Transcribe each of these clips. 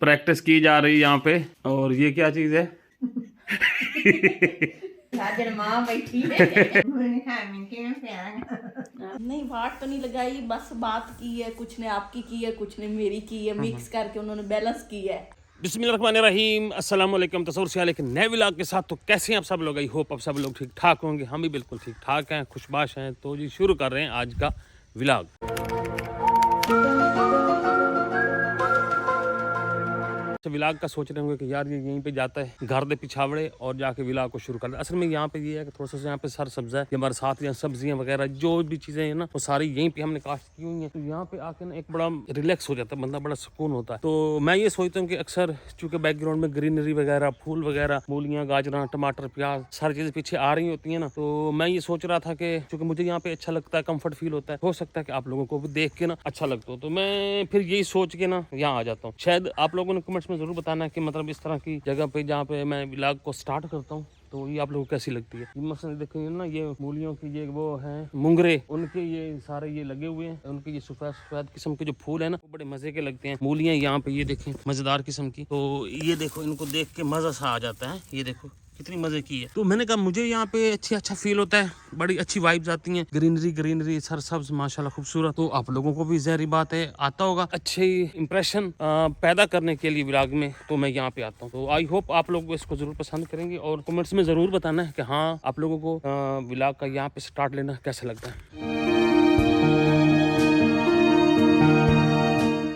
Practice की जा रही है यहाँ पे। और ये क्या चीज है? माँ बैठी है। नहीं वाट तो नहीं लगाई, बस बात की है, कुछ ने आपकी की है, कुछ ने मेरी की है, मिक्स करके उन्होंने बैलेंस की है। बिस्मिल्लाहिर्रहमानिर्रहीम, अस्सलाम वालेकुम। तसव्वुर से एक नए व्लॉग के साथ। तो कैसे हैं आप सब लोग? आई होप आप सब लोग ठीक ठाक होंगे। हम भी बिल्कुल ठीक ठाक हैं, खुशबाश हैं। तो जी शुरू कर रहे हैं आज का व्लॉग। व्लॉग का सोच रहे होंगे कि यार ये यहीं पे जाता है घर दे पिछावड़े और जाके व्लॉग को शुरू कर दे। असल में यहाँ पे ये है कि थोड़ा सा यहाँ पे सर सब्जा है, हमारे साथ यहाँ सब्जियां वगैरह जो भी चीजें हैं ना वो सारी यहीं पे हमने काश्त की हुई हैं। तो यहाँ पे आके ना एक बड़ा रिलैक्स हो जाता है बंदा, बड़ा सुकून होता है। तो मैं ये सोचता हूँ कि अक्सर चूंकि बैकग्राउंड में ग्रीनरी वगैरह, फूल वगैरह, मूलियाँ, गाजरा, टमाटर, प्याज सारी चीजें पीछे आ रही होती है ना, तो मैं ये सोच रहा था कि चूंकि मुझे यहाँ पे अच्छा लगता है, कम्फर्ट फील होता है, हो सकता है कि आप लोगों को भी देख के ना अच्छा लगता हो। तो मैं फिर यही सोच के ना यहाँ आ जाता हूँ। शायद आप लोगों ने कमेंट्स में जरूर बताना है कि मतलब इस तरह की जगह पे जहाँ पे मैं व्लॉग को स्टार्ट करता हूँ तो ये आप लोगों को कैसी लगती है। मसलन देखिए ना, ये मूलियों की ये वो हैं मुंगरे, उनके ये सारे ये लगे हुए हैं, उनके ये सफेद सफेद किस्म के जो फूल है ना वो बड़े मजे के लगते हैं। मूलियाँ यहाँ पे ये देखें मजेदार किस्म की, तो ये देखो इनको देख के मजा सा आ जाता है। ये देखो कितनी मजे की है। तो मैंने कहा मुझे यहाँ पे अच्छा फील होता है, बड़ी अच्छी वाइब्स आती हैं, ग्रीनरी सरसब्ज माशाल्लाह खूबसूरत। तो आप लोगों को भी ज़ाहिर बात है आता होगा अच्छे इंप्रेशन पैदा करने के लिए व्लॉग में, तो मैं यहाँ पे आता हूँ। तो आई होप आप लोग इसको जरूर पसंद करेंगे और कमेंट्स में जरूर बताना है कि हाँ आप लोगों को व्लॉग का यहाँ पे स्टार्ट लेना कैसा लगता है।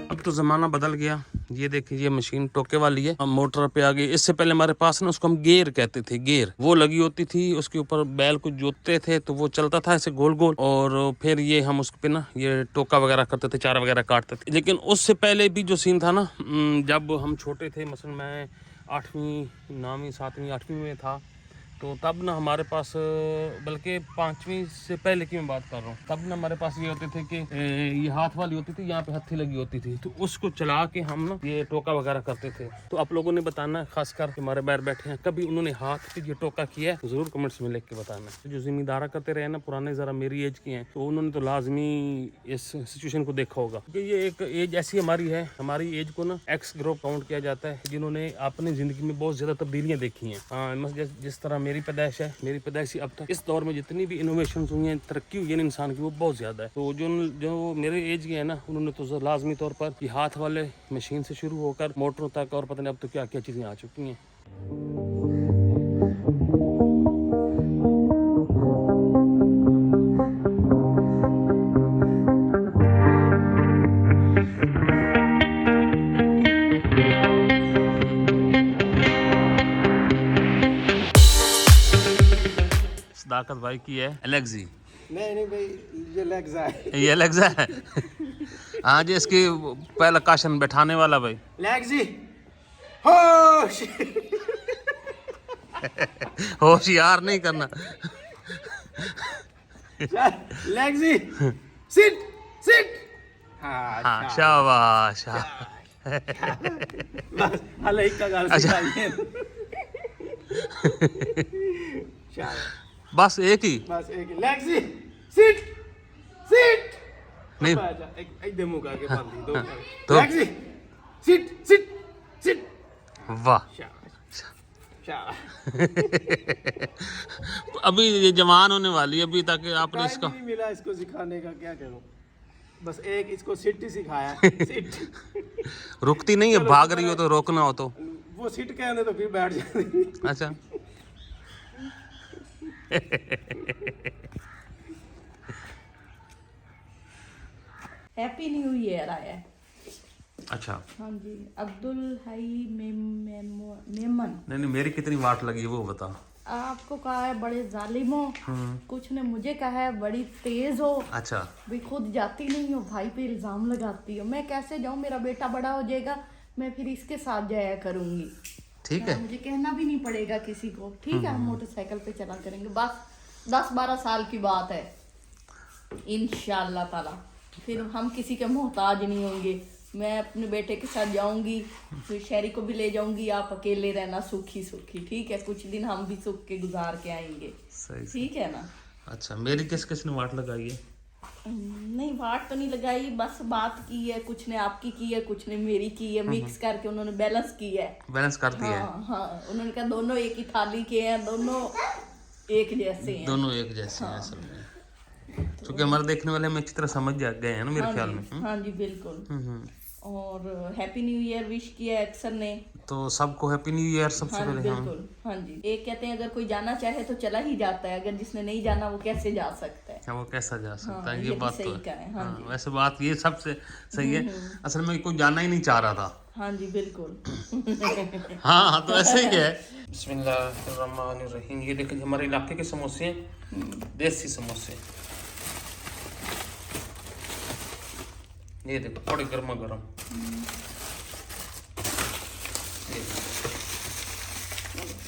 अब तो ज़माना बदल गया। ये देखिए ये मशीन टोके वाली है, हम मोटर पे आ गई। इससे पहले हमारे पास ना उसको हम गेर कहते थे, गेर वो लगी होती थी, उसके ऊपर बैल को जोतते थे तो वो चलता था ऐसे गोल गोल, और फिर ये हम उस पे ना ये टोका वगैरह करते थे, चारा वगैरह काटते थे। लेकिन उससे पहले भी जो सीन था ना, जब हम छोटे थे, मसलन मैं 8वीं 9वीं 7वीं 8वीं में था, तो तब ना हमारे पास, बल्कि 5वीं से पहले की मैं बात कर रहा हूँ, तब ना हमारे पास ये होते थे कि ये हाथ वाली होती थी, यहाँ पे हत्थी लगी होती थी, तो उसको चला के हम ना ये टोका वगैरह करते थे। तो आप लोगों ने बताना है, खासकर हमारे बाहर बैठे हैं, कभी उन्होंने हाथ पे ये टोका किया है तो जरूर कमेंट्स में लिख के बताना। तो जो जिम्मेदारा करते रहे ना पुराने, जरा मेरी एज के हैं, तो उन्होंने तो लाजमी इस सिचुएशन को देखा होगा कि ये एक एज ऐसी हमारी है, हमारी एज को ना एक्स ग्रुप काउंट किया जाता है जिन्होंने अपनी जिंदगी में बहुत ज्यादा तब्दीलियां देखी हैं। जिस तरह मेरी पैदाइश है, मेरी पैदाइश अब तक इस दौर में जितनी भी इनोवेशन हुई हैं, तरक्की हुई है इंसान की, वो बहुत ज़्यादा है। तो जो मेरे एज के हैं ना, उन्होंने तो लाजमी तौर पर ये हाथ वाले मशीन से शुरू होकर मोटरों तक और पता नहीं अब तो क्या क्या चीज़ें आ चुकी हैं। सदाकत भाई की है एलेक्सी। नहीं भाई, ये लेग्जा है। ये एलेक्सा है। हाँ जी, इसकी पहला काशन बैठाने वाला भाई लेग्जी होश। होशियार नहीं करना। लेग्जी सिट सिट। हाँ शाबाश। बस हल एक का गाल सिखाइए। बस एक ही, बस एक लेग्जी सिट सिट। नहीं एक डेमो का आगे बांध दी दो। तो लेग्जी सिट सिट सिट। वाह। अभी ये जवान होने वाली है, अभी तक आपने इसका नहीं मिला इसको सिखाने का, क्या करूं। बस एक इसको सिट ही सिखाया। सिट रुकती नहीं है, भाग रही हो तो रोकना हो तो वो सिट कहने तो फिर बैठ जाती। अच्छा। हैप्पी न्यू ईयर आया है। अच्छा हाँ जी, अब्दुल हाई मेमन। नहीं, मेरी कितनी वाट लगी वो बता। आपको कहा है बड़े जालिम हो, कुछ ने मुझे कहा है बड़ी तेज हो। अच्छा। भी खुद जाती नहीं हो, भाई पे इल्जाम लगाती हो। मैं कैसे जाऊँ, मेरा बेटा बड़ा हो जाएगा, मैं फिर इसके साथ जाया करूंगी। ठीक है, मुझे कहना भी नहीं पड़ेगा किसी को, ठीक है। हम मोटरसाइकिल पे चला करेंगे, बस 10-12 साल की बात है इंशाअल्लाह ताला। फिर हम किसी के मोहताज नहीं होंगे। मैं अपने बेटे के साथ जाऊंगी, फिर शहरी को भी ले जाऊंगी, आप अकेले रहना सुखी सुखी, ठीक है। कुछ दिन हम भी सुख के गुजार के आएंगे, सही ठीक है ना। अच्छा, मेरी किस किस ने वाट लगाई है? नहीं वाट तो नहीं लगाई, बस बात की है, कुछ ने आपकी की है, कुछ ने मेरी की है, मिक्स करके उन्होंने बैलेंस की है। बैलेंस कर दिया है। हाँ हाँ, उन्होंने कहा दोनों एक ही थाली के हैं, दोनों एक जैसे हैं। दोनों एक जैसे हैं असल में, क्योंकि हमारे देखने वाले में अच्छी तरह समझ गए हैं ना मेरे ख्याल में। हाँ जी बिल्कुल। और हैप्पी न्यू ईयर विश किया अक्सर ने। तो सबको हैप्पी न्यू ईयर सबसे हाँ जी पहले। हाँ बिल्कुल। हाँ जी, एक कहते हैं अगर कोई जाना चाहे तो चला ही जाता है, अगर जिसने नहीं जाना वो कैसे जा सकता है। क्या वो कैसा जा सकता हाँ, है, ये ये भी बात सही तो कहा है। हाँ जी। वैसे बात ये सबसे सही है। असल में कोई जाना ही नहीं चाह रहा था। हाँ जी बिल्कुल। हाँ तो ऐसे ही है। बिस्मिल्लाहिर्रहमानिर्रहीम। ये देखिए हमारे इलाके के समोसे हैं, देसी समोसे। ये देखो बड़े गर्मा गर्म।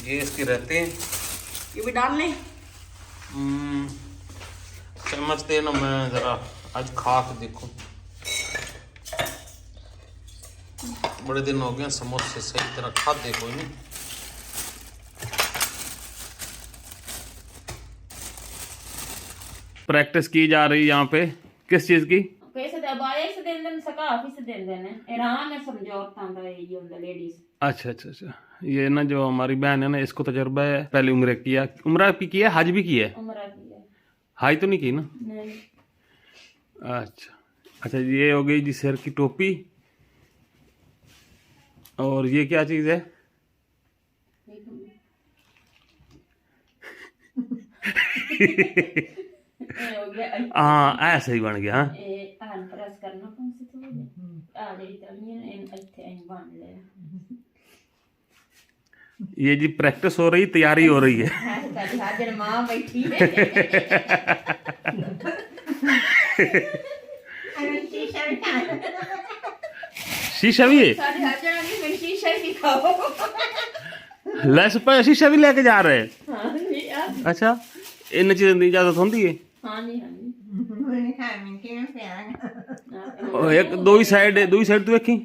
ये इसके रहते हैं। ये भी डाल लें। चम्मच दे ना, मैं जरा आज खा के देखूं। बड़े दिन हो गए समोसे सही तरह खाते कोई नहीं। प्रैक्टिस की जा रही है यहाँ पे किस चीज की? कैसे दबाए से देन देन सका ऑफिस देन देन आराम है समझौता दा ये ਹੁੰਦਾ लेडीज। अच्छा अच्छा अच्छा, ये ना जो हमारी बहन है ना, इसको तजर्बा है, पहले उम्र किया, उम्र भी किया, हज भी किया है। उम्र की है हाई तो नहीं की ना? नहीं। अच्छा अच्छा, ये हो गई जी सिर की टोपी। और ये क्या चीज है? ये हो गया हाँ ऐसे ही बन गया। हाँ आन प्रेस करना कौन से थोड़े आ जेडी तलनी है इन ਇੱਥੇ ਐਂ बन ले। ये जी प्रैक्टिस हो रही, तैयारी हो रही है। साडी हाजिर मां बैठी है। शीशा भी है? साडी हाजिर नहीं मैं शीशा ही दिखाओ। लैस पर शीशा भी लेके जा रहे हैं? हां जी यार। अच्छा, इन चीज़ों की इजाजत होती है? हां जी हां जी। और एक दो ही साइड तू देखी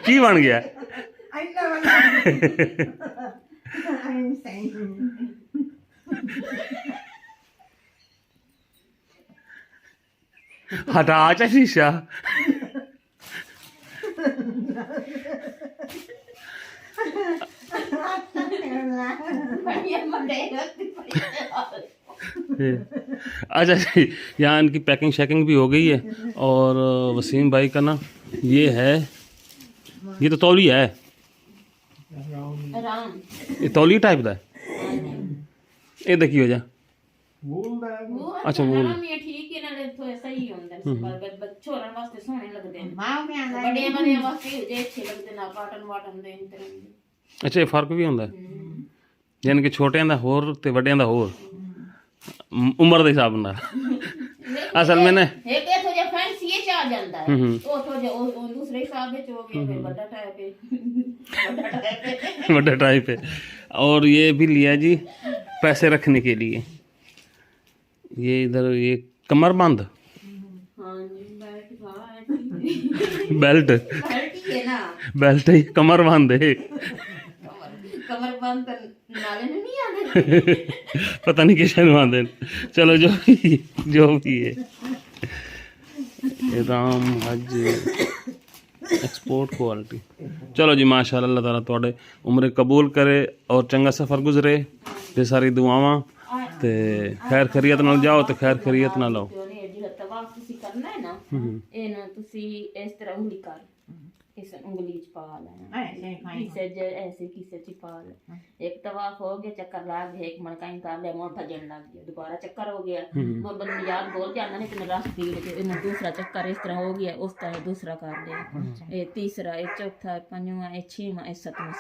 की बन गया? हटा चा शीशा। बढ़िया मटेगा। अच्छा जी, यहाँ इनकी पैकिंग शैकिंग भी हो गई है। और वसीम भाई का ना ये है, ये तो तौलिया है, आराम ये तौलिया टाइप का है। ये देखिए हो जा। वो अच्छा वूल ये ठीक है ना, तो ऐसा ही ਹੁੰਦਾ है पर छोरन वास्ते सोहने लगदे हैं। बड़े बड़े वास्ते जे अच्छे लगदे ना काटन वाटन दे इन तरह। अच्छा, ये फर्क भी ਹੁੰਦਾ यानी कि ਛੋਟਿਆਂ ਦਾ ਹੋਰ ਤੇ ਵੱਡਿਆਂ ਦਾ ਹੋਰ ਉਮਰ ਦੇ ਹਿਸਾਬ ਨਾਲ। ਅਸਲ में एक तो जो फैंसी ये आ जाता है वो तो जो दूसरे हिसाब से हो गया फिर बड़ा टाइप है। बड़ा टाइप है। और ये भी लिया जी पैसे रखने के लिए, ये इधर ये कमरबंद हां जी बेल्ट है ना, बेल्ट ही कमरबंद है। कमर बंद नाले में नहीं आते। पता नहीं किस आते। चलो जो भी है। राम हज एक्सपोर्ट क्वालिटी। चलो जी माशाअल्लाह, अल्लाह ताला तुहाडे उम्र कबूल करे और चंगा सफ़र गुजरे ते सारी दुआवां ते खैर खैरियत नाल जाओ ते खैर खैरियत नाल आओ। ਜਿਹੜਾ ਤਵਾਫ ਤੁਸੀਂ ਕਰਨਾ ਹੈ ਨਾ ਇਹ ਨਾ ਤੁਸੀਂ ਇਸ ਤਰ੍ਹਾਂ ਉਂਗਲੀ ਕਰ इस उंगली च पा लेना ऐसे किसे च पा ले। एक तवाफ हो गया, चक्कर लाग गया, एक मणका कर लिया, मुड़ भजन लग गया, दोबारा चक्कर हो गया, वो बंद याद बोल जाना नहीं कि रस पी ले। दूसरा चक्कर इस तरह हो गया, उस तरह दूसरा कर लिया, ये तीसरा, ये चौथा, पंजवा, ये छेवां, ये सतवां,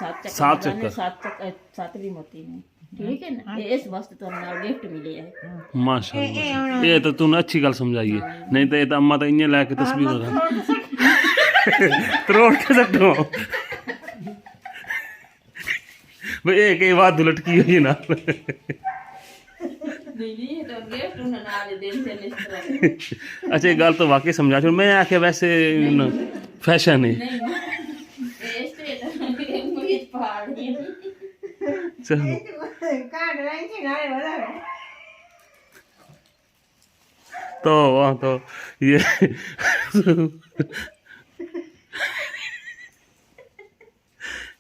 सात भी मोती ने। ठीक है ना, ये इस वास्ते तो नाल गिफ्ट मिले है। माशाअल्लाह, ये तो तूने अच्छी गल समझाई है, नहीं तो ये तो अम्मा तो इन्हें लैके तस्वीर लगा तरोड़ के सटो भाई एक ही बात लटकी हुई ना। अच्छा, ये गल तो वाकई समझा छोड़, मैं आखे वैसे फैशन है। चलो तो वहाँ तो ये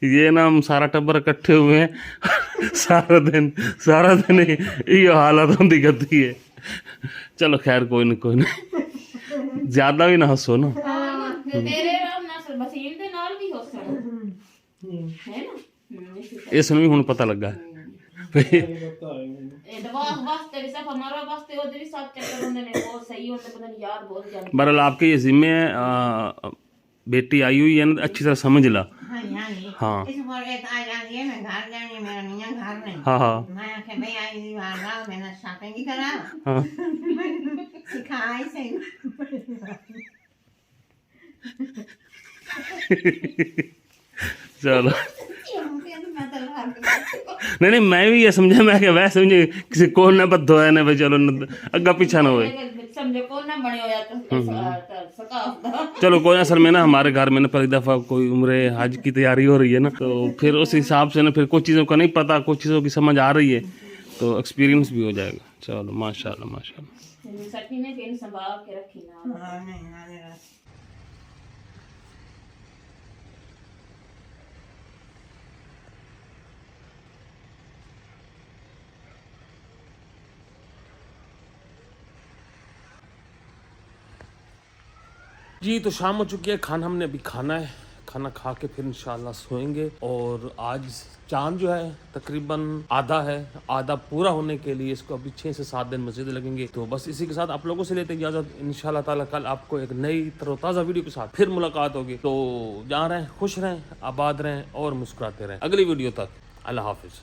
ये ना हम सारा टब्बर इकट्ठे हुए हैं सारा दिन ये हालत होती करती है। चलो खैर कोई नहीं ज्यादा भी ना हंसो ना। तेरे राम ना सर बसील दे नाल भी हो सकता है ना। इसमें भी हुन पता लगा है ਇਹ ਦਵਾ ਵਾਸਤੇ ਵੀ ਸਫਾ ਮਾਰੋ ਵਾਸਤੇ ਉਹਦੇ ਵੀ ਸਾਥ ਚੱਕਰ ਹੁੰਦੇ ਨੇ ਬਹੁਤ ਸਹੀ ਹੁੰਦੇ ਪਤਾ ਨਹੀਂ ਯਾਰ ਬਹੁਤ ਜਾਂਦੇ। बहरहाल आपके ये जिम्मे बेटी आई हुई है ना अच्छी तरह समझ ला। हाँ हाँ इस बोले तो आ जाती है मैं घर जानी मेरा मियाँ घर नहीं हाँ हाँ मैं आखे भाई आई नहीं वाला मैंने शॉपिंग करा हाँ सिखाई से चलो नहीं मैं भी ये समझा मैं क्या वैसे समझे किसी को ना बद्दो है ना भाई चलो अग्गा पीछा ना होए समझो कौन ना बने होया तो सकाफ दा चलो कोई असल में ना हमारे घर में ना पहली दफ़ा कोई उम्र हज की तैयारी हो रही है ना तो फिर उस हिसाब से ना फिर कुछ चीज़ों का नहीं पता कुछ चीज़ों की समझ आ रही है तो एक्सपीरियंस भी हो जाएगा। चलो माशाल्लाह माशाल्लाह। सटी ने पेन संभाल के रखी ना। हाँ नहीं ना जी तो शाम हो चुकी है खाना हमने अभी खाना है खाना खा के फिर इंशाल्लाह सोएंगे। और आज चांद जो है तकरीबन आधा पूरा होने के लिए इसको अभी 6 से 7 दिन मस्जिद लगेंगे। तो बस इसी के साथ आप लोगों से लेते इजाजत। इंशाल्लाह ताला कल आपको एक नई तरोताज़ा वीडियो के साथ फिर मुलाकात होगी। तो जहाँ रहें खुश रहें आबाद रहें और मुस्कुराते रहें। अगली वीडियो तक अल्लाह हाफिज़।